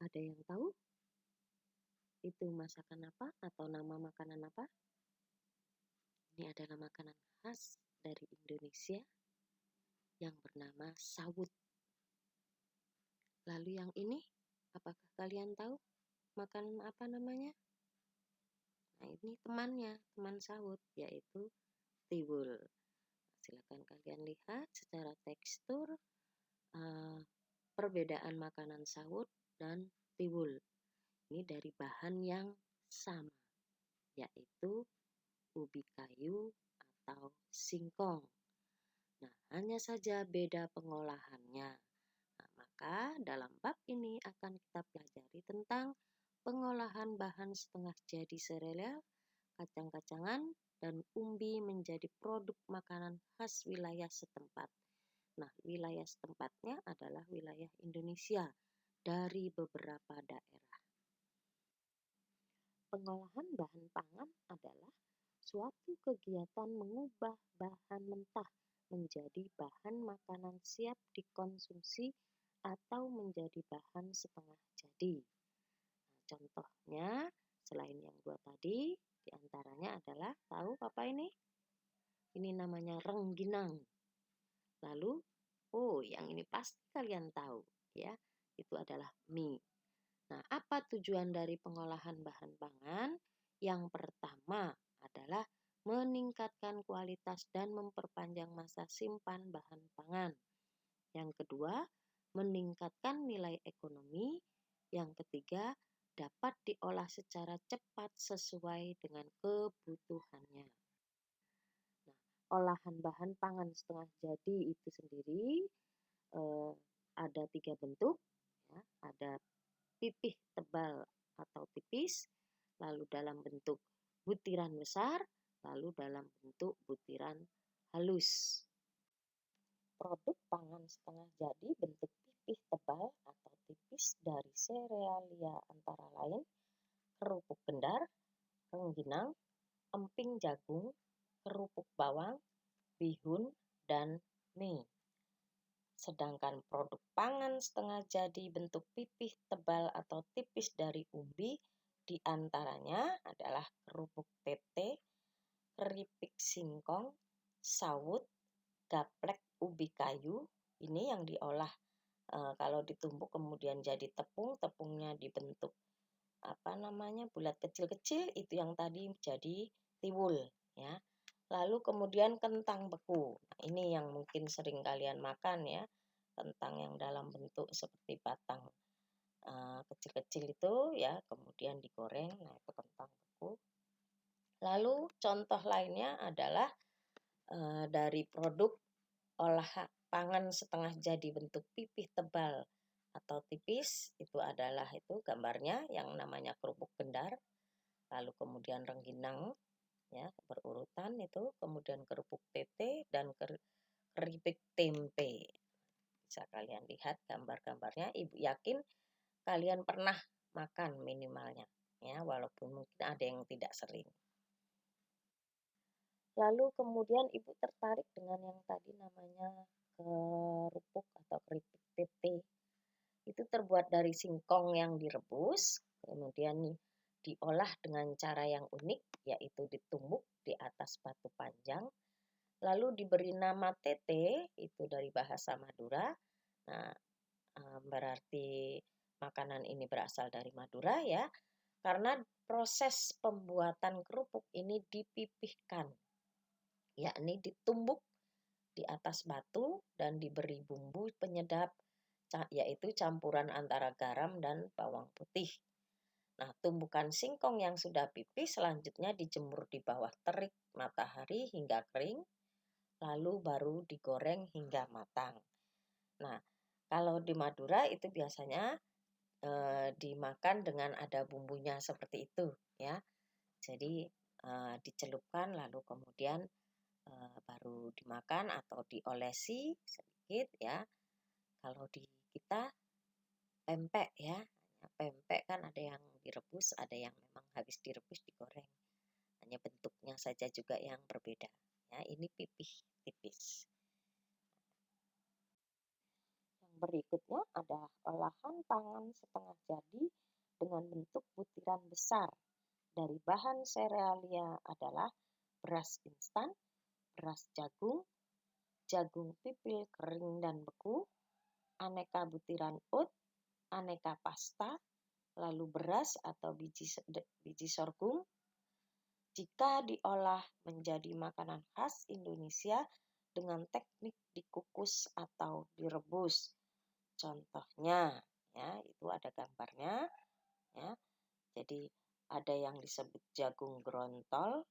Ada yang tahu itu masakan apa atau nama makanan apa? Ini adalah makanan khas dari Indonesia yang bernama sawut. Lalu yang ini, apakah kalian tahu makanan apa namanya? Nah, ini temannya, teman sawut, yaitu tiwul. Silakan kalian lihat secara tekstur perbedaan makanan sawut dan tiwul. Ini dari bahan yang sama, yaitu ubi kayu atau singkong. Nah, hanya saja beda pengolahannya. Nah, maka dalam bab ini akan kita pelajari tentang pengolahan bahan setengah jadi sereal, kacang-kacangan, dan umbi menjadi produk makanan khas wilayah setempat. Nah, wilayah setempatnya adalah wilayah Indonesia dari beberapa daerah. Pengolahan bahan pangan adalah suatu kegiatan mengubah bahan mentah menjadi bahan makanan siap dikonsumsi atau menjadi bahan setengah jadi. Nah, contohnya, selain yang dua tadi, diantaranya adalah, tahu apa ini? Ini namanya rengginang. Lalu, yang ini pasti kalian tahu, ya, itu adalah mie. Nah, apa tujuan dari pengolahan bahan pangan? Yang pertama adalah meningkatkan kualitas dan memperpanjang masa simpan bahan pangan. Yang kedua, meningkatkan nilai ekonomi. Yang ketiga, dapat diolah secara cepat sesuai dengan kebutuhannya. Nah, olahan bahan pangan setengah jadi itu sendiri ada 3 bentuk, ya. Ada pipih tebal atau tipis, lalu dalam bentuk butiran besar, lalu dalam bentuk butiran halus. Produk pangan setengah jadi bentuk pipih tebal atau tipis dari serealia antara lain kerupuk kendar, rengginang, emping jagung, kerupuk bawang, bihun, dan mie. Sedangkan produk pangan setengah jadi bentuk pipih tebal atau tipis dari umbi diantaranya adalah kerupuk tete, keripik singkong, sawut, gaplek ubi kayu. Ini yang diolah kalau ditumbuk kemudian jadi tepung, tepungnya dibentuk bulat kecil-kecil, itu yang tadi jadi tiwul, ya. Lalu kemudian kentang beku. Nah, ini yang mungkin sering kalian makan, ya, kentang yang dalam bentuk seperti batang kecil-kecil itu, ya, kemudian digoreng. Nah, itu kentang beku. Lalu contoh lainnya adalah dari produk olahan pangan setengah jadi bentuk pipih tebal atau tipis, itu adalah itu gambarnya yang namanya kerupuk kendar, lalu kemudian rengginang, ya, berurutan itu, kemudian kerupuk tete dan keripik tempe. Bisa kalian lihat gambar-gambarnya, Ibu yakin kalian pernah makan minimalnya, ya, walaupun mungkin ada yang tidak sering. Lalu kemudian Ibu tertarik dengan yang tadi namanya kerupuk atau keripik tete. Itu terbuat dari singkong yang direbus, kemudian diolah dengan cara yang unik, yaitu ditumbuk di atas batu panjang, lalu diberi nama tete, itu dari bahasa Madura. Nah, berarti makanan ini berasal dari Madura, ya, karena proses pembuatan kerupuk ini dipipihkan, yakni ditumbuk di atas batu dan diberi bumbu penyedap, yaitu campuran antara garam dan bawang putih. Nah, tumbukan singkong yang sudah pipih selanjutnya dijemur di bawah terik matahari hingga kering, lalu baru digoreng hingga matang. Nah, kalau di Madura itu biasanya dimakan dengan ada bumbunya seperti itu, ya. Jadi dicelupkan lalu kemudian baru dimakan atau diolesi sedikit, ya. Kalau di kita pempek, ya. Pempek kan ada yang direbus, ada yang memang habis direbus digoreng. Hanya bentuknya saja juga yang berbeda. Ya, ini pipih tipis. Yang berikutnya adalah olahan pangan setengah jadi dengan bentuk butiran besar dari bahan serealia adalah beras instan, beras jagung, jagung pipil kering dan beku, aneka butiran oat, aneka pasta, lalu beras atau biji sorghum. Jika diolah menjadi makanan khas Indonesia dengan teknik dikukus atau direbus. Contohnya, ya, itu ada gambarnya, ya. Jadi ada yang disebut jagung grontol,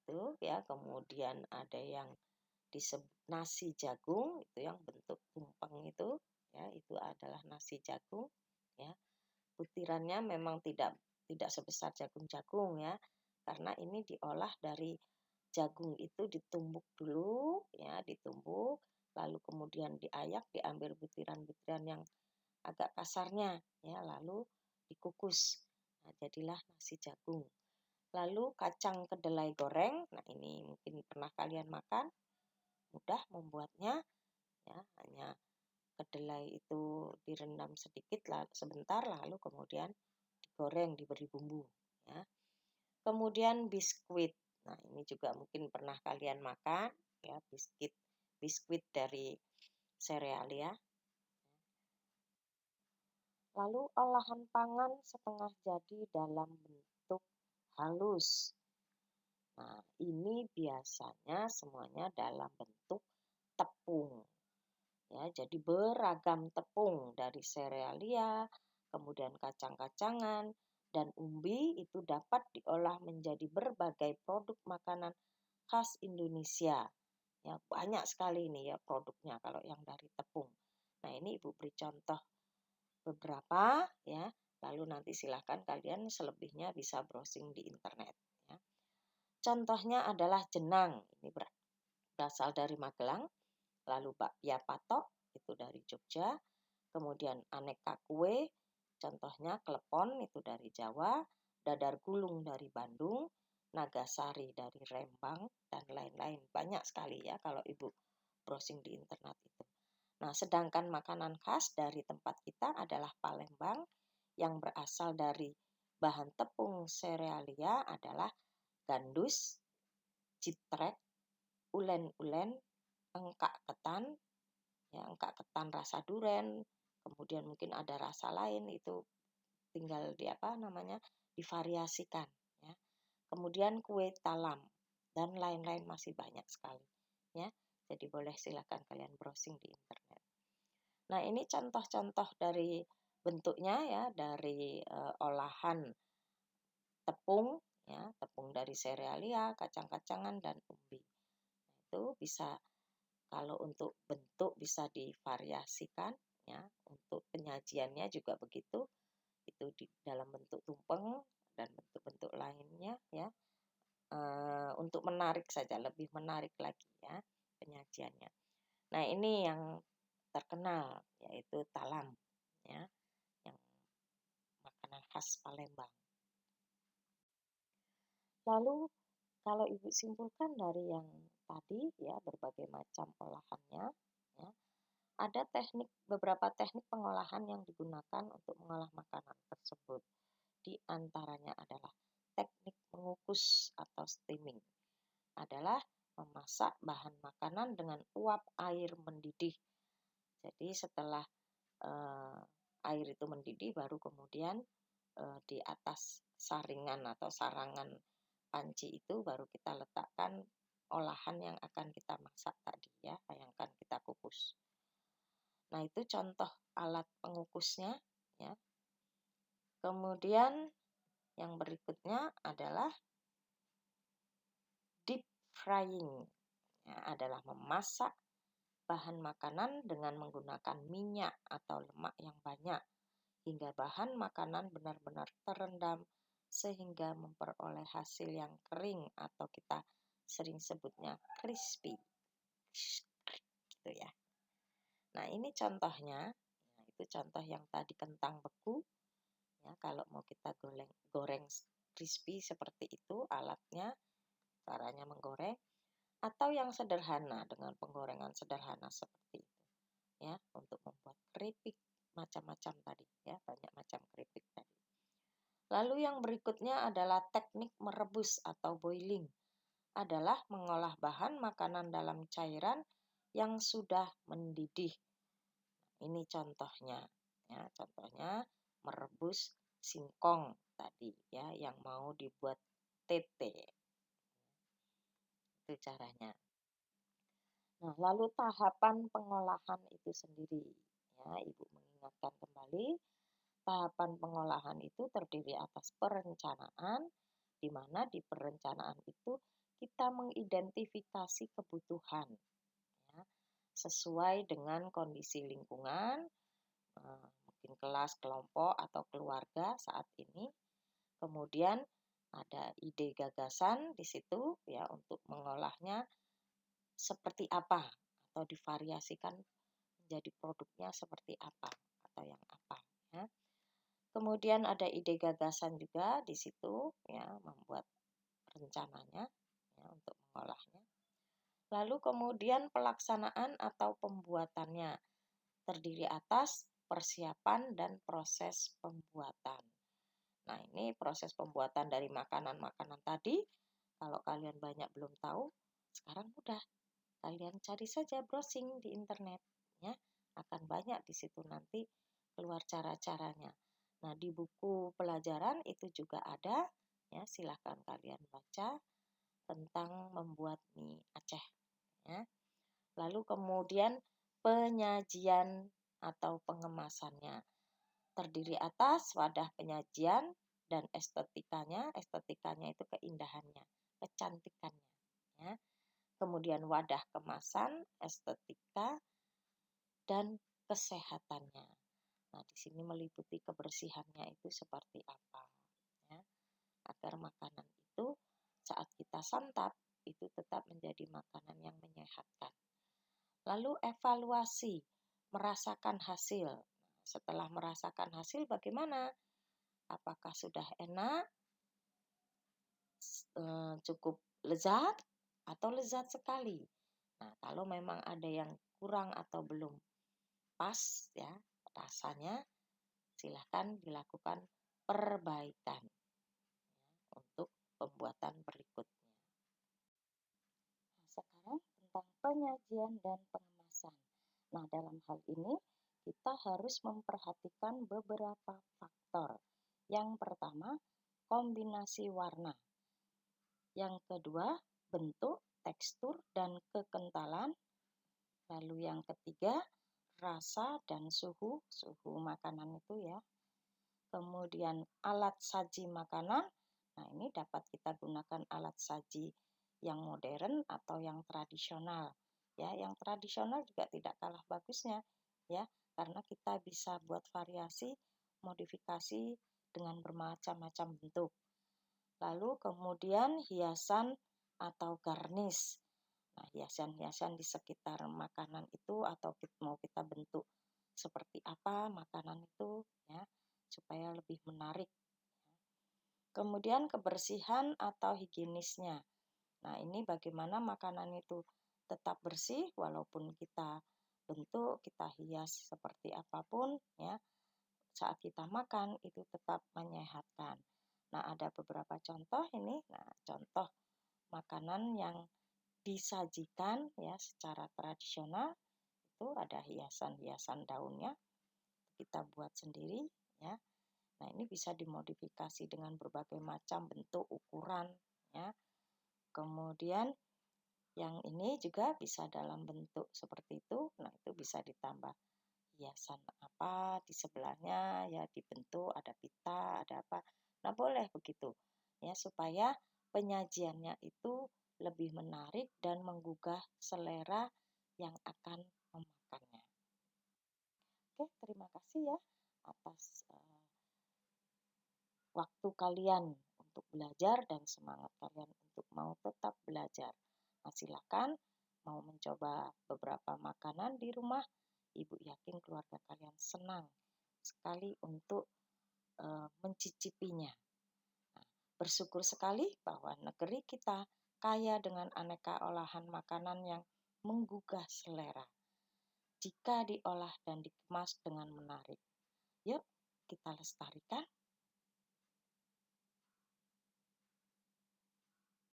itu ya, kemudian ada yang disebut nasi jagung, itu yang bentuk tumpeng itu, ya, itu adalah nasi jagung, ya. Butirannya memang tidak sebesar jagung-jagung, ya, karena ini diolah dari jagung itu ditumbuk dulu, ya, ditumbuk, lalu kemudian diayak, diambil butiran-butiran yang agak kasarnya, ya, lalu dikukus. Nah, jadilah nasi jagung. Lalu kacang kedelai goreng, nah ini mungkin pernah kalian makan, mudah membuatnya, ya, hanya kedelai itu direndam sedikit sebentar, lalu kemudian digoreng, diberi bumbu, ya. Kemudian biskuit. Nah, ini juga mungkin pernah kalian makan, ya, biskuit dari serealia. Lalu olahan pangan setengah jadi dalam bentuk halus. Nah, ini biasanya semuanya dalam bentuk tepung. Ya, jadi beragam tepung dari serealia, kemudian kacang-kacangan, dan umbi itu dapat diolah menjadi berbagai produk makanan khas Indonesia. Ya, banyak sekali ini ya produknya kalau yang dari tepung. Nah, ini Ibu beri contoh beberapa, ya. Lalu nanti silahkan kalian selebihnya bisa browsing di internet, ya. Contohnya adalah jenang, ini berasal dari Magelang, lalu bakpia patok itu dari Jogja, kemudian aneka kue, contohnya klepon itu dari Jawa, dadar gulung dari Bandung, nagasari dari Rembang, dan lain-lain. Banyak sekali ya kalau Ibu browsing di internet itu. Nah, sedangkan makanan khas dari tempat kita adalah Palembang yang berasal dari bahan tepung serealia adalah gandus, citrek, ulen-ulen, engkak ketan, ya, engkak ketan rasa duren, kemudian mungkin ada rasa lain, itu tinggal divariasikan, ya. Kemudian kue talam dan lain-lain masih banyak sekali, ya. Jadi boleh silakan kalian browsing di internet. Nah, ini contoh-contoh dari bentuknya, ya, dari olahan tepung, ya, tepung dari serealia, kacang-kacangan, dan umbi. Nah, itu bisa, kalau untuk bentuk bisa divariasikan, ya, untuk penyajiannya juga begitu, itu di dalam bentuk tumpeng dan bentuk-bentuk lainnya, ya, untuk menarik saja, lebih menarik lagi, ya, penyajiannya. Nah, ini yang terkenal yaitu talam, ya, yang makanan khas Palembang. Lalu kalau Ibu simpulkan dari yang tadi, ya, berbagai macam olahannya, ya, ada beberapa teknik pengolahan yang digunakan untuk mengolah makanan tersebut. Di antaranya adalah teknik mengukus atau steaming. Adalah memasak bahan makanan dengan uap air mendidih. Jadi setelah air itu mendidih, baru kemudian di atas saringan atau sarangan panci itu baru kita letakkan olahan yang akan kita masak tadi, ya, yang akan kita kukus. Nah, itu contoh alat pengukusnya, ya. Kemudian yang berikutnya adalah deep frying, ya, adalah memasak bahan makanan dengan menggunakan minyak atau lemak yang banyak hingga bahan makanan benar-benar terendam sehingga memperoleh hasil yang kering atau kita sering sebutnya crispy, gitu ya. Nah, ini contohnya, nah, itu contoh yang tadi kentang beku, ya, kalau mau kita goreng crispy seperti itu alatnya, caranya menggoreng, atau yang sederhana dengan penggorengan sederhana seperti itu. ya untuk membuat keripik macam-macam tadi ya, banyak macam keripik tadi. Lalu yang berikutnya adalah teknik merebus atau boiling, adalah mengolah bahan makanan dalam cairan yang sudah mendidih. Ini contohnya, ya, contohnya merebus singkong tadi ya, yang mau dibuat tete. Itu caranya. Nah, lalu tahapan pengolahan itu sendiri, ya, Ibu mengingatkan kembali, tahapan pengolahan itu terdiri atas perencanaan, di mana di perencanaan itu kita mengidentifikasi kebutuhan, ya, sesuai dengan kondisi lingkungan, mungkin kelas, kelompok, atau keluarga saat ini. Kemudian ada ide gagasan di situ ya untuk mengolahnya seperti apa atau divariasikan menjadi produknya seperti apa atau yang apa ya. Kemudian ada ide gagasan juga di situ ya, membuat rencananya ya untuk mengolahnya. Lalu kemudian pelaksanaan atau pembuatannya terdiri atas persiapan dan proses pembuatan. Nah, ini proses pembuatan dari makanan-makanan tadi. Kalau kalian banyak belum tahu, sekarang mudah. Kalian cari saja browsing di internet, ya. Akan banyak di situ nanti keluar cara-caranya. Nah, di buku pelajaran itu juga ada, ya. Silahkan kalian baca tentang membuat mie Aceh, ya. Lalu kemudian penyajian atau pengemasannya terdiri atas wadah penyajian dan estetikanya. Estetikanya itu keindahannya, kecantikannya, ya. Kemudian wadah kemasan, estetika, dan kesehatannya. Nah, di sini meliputi kebersihannya itu seperti apa, ya, agar makanan itu saat kita santap itu tetap menjadi makanan yang menyehatkan. Lalu evaluasi, merasakan hasil. Setelah merasakan hasil bagaimana? Apakah sudah enak, cukup lezat, atau lezat sekali? Nah, kalau memang ada yang kurang atau belum pas ya rasanya, silahkan dilakukan perbaikan ya, untuk pembuatan berikutnya. Nah, sekarang tentang penyajian dan pengemasan. Nah, dalam hal ini kita harus memperhatikan beberapa faktor. Yang pertama, kombinasi warna. Yang kedua, bentuk, tekstur, dan kekentalan. Lalu yang ketiga, rasa dan suhu makanan itu ya. Kemudian alat saji makanan. Nah, ini dapat kita gunakan alat saji yang modern atau yang tradisional. Ya, yang tradisional juga tidak kalah bagusnya ya, karena kita bisa buat variasi, modifikasi dengan bermacam-macam bentuk. Lalu kemudian hiasan atau garnish. Nah, hiasan-hiasan di sekitar makanan itu atau mau kita bentuk seperti apa makanan itu ya, supaya lebih menarik. Kemudian kebersihan atau higienisnya. Nah, ini bagaimana makanan itu tetap bersih walaupun kita bentuk, kita hias seperti apapun ya. Saat kita makan itu tetap menyehatkan. Nah, ada beberapa contoh ini. Nah, contoh makanan yang disajikan ya secara tradisional itu ada hiasan-hiasan daunnya, kita buat sendiri ya. Nah, ini bisa dimodifikasi dengan berbagai macam bentuk, ukuran ya. Kemudian yang ini juga bisa dalam bentuk seperti itu. Nah, itu bisa ditambah hiasan apa di sebelahnya ya, dibentuk ada pita, ada apa. Nah, boleh begitu ya, supaya penyajiannya itu lebih menarik dan menggugah selera yang akan memakannya. Oke, terima kasih ya atas waktu kalian untuk belajar dan semangat kalian untuk mau tetap belajar. Nah, silakan mau mencoba beberapa makanan di rumah. Ibu yakin keluarga kalian senang sekali untuk mencicipinya. Nah, bersyukur sekali bahwa negeri kita kaya dengan aneka olahan makanan yang menggugah selera. jika diolah dan dikemas dengan menarik. Yuk, kita lestarikan